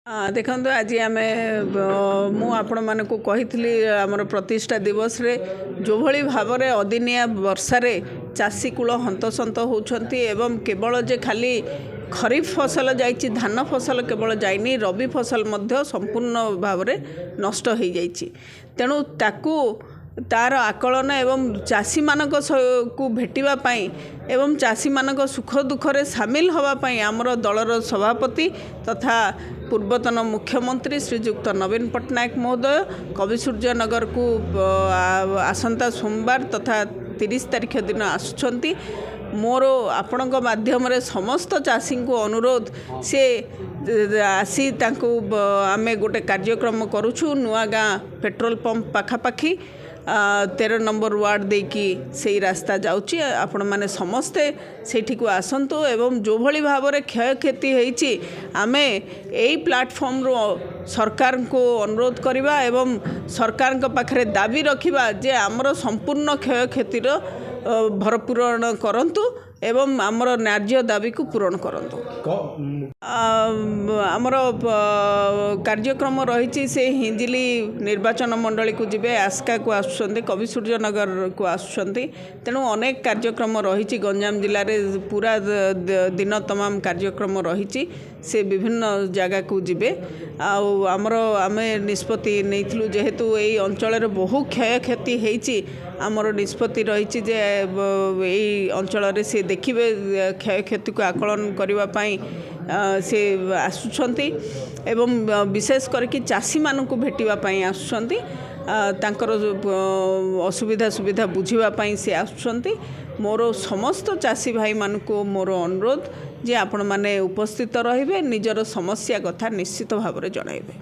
ଦେଖନ୍ତୁ ଆଜି ଆମେ ମୁଁ ଆପଣମାନଙ୍କୁ କହିଥିଲି ଆମର ପ୍ରତିଷ୍ଠା ଦିବସରେ ଯେଉଁଭଳି ଭାବରେ ଅଦିନିଆ ବର୍ଷାରେ ଚାଷୀ କୂଳ ହନ୍ତସନ୍ତ ହେଉଛନ୍ତି ଏବଂ କେବଳ ଯେ ଖାଲି ଖରିଫ ଫସଲ ଯାଇଛି, ଧାନ ଫସଲ କେବଳ ଯାଇନି, ରବି ଫସଲ ମଧ୍ୟ ସମ୍ପୂର୍ଣ୍ଣ ଭାବରେ ନଷ୍ଟ ହୋଇଯାଇଛି। ତେଣୁ ତାକୁ तार आकलन एवं चाषी मानक को भेटिबा पाई एवं चाषी मानक सुख दुखरे सामिल होवापाई आमर दलर सभापति तथा पूर्वतन मुख्यमंत्री श्रीजुक्त नवीन पट्टनायक महोदय कविसूर्यनगर को आसंता सोमवार तथा 30 तारीख दिन आसुछंती। मोर आपण माध्यम समस्त चाषी को अनुरोध से आसी आमे गोटे कार्यक्रम करुछु नुआगाँ पेट्रोल पंप पाखापाखी 13 नंबर वार्ड देकी से रास्ता जाउची। आपण माने समस्ते सेठी को आसंतु एवं जो भली भाव रे क्षय क्षति होईची आमे एई प्लेटफॉर्म रो सरकार को अनुरोध करिबा एवं सरकार के पाखरे दाबी रखिबा जे हमरो संपूर्ण क्षय क्षति रो भरपूरण करंतु एवं आमर न्याय्य दाबी को पूरण करंतु। आमर कार्यक्रम रही से हिंजिली निर्वाचन मंडली को जीवे, आस्का को आसुचंती, कविसूर्यनगर को आसुचंती। तेणु अनेक कार्यक्रम रही गंजाम जिले में पूरा दिन तमाम कार्यक्रम रही से विभिन्न जगह को जीवे। आमर आमे निष्पत्ति नैथिलु जेहेतु यही अंचल बहु क्षय क्षति होईची आमर निष्पत्ति रही जे यही अंचल से देखिए क्षय क्षति को आकलन करने से आसुछंती एवं विशेष करके चाषी मानक भेटापी आसुछंती, तांकर असुविधा सुविधा बुझापी से आसुछंती। मोर समस्त चाषी भाई मानक मोर अनुरोध जे आपण माने उपस्थित रहिबे, निजर समस्या कथा निश्चित भाव में जणाइबे।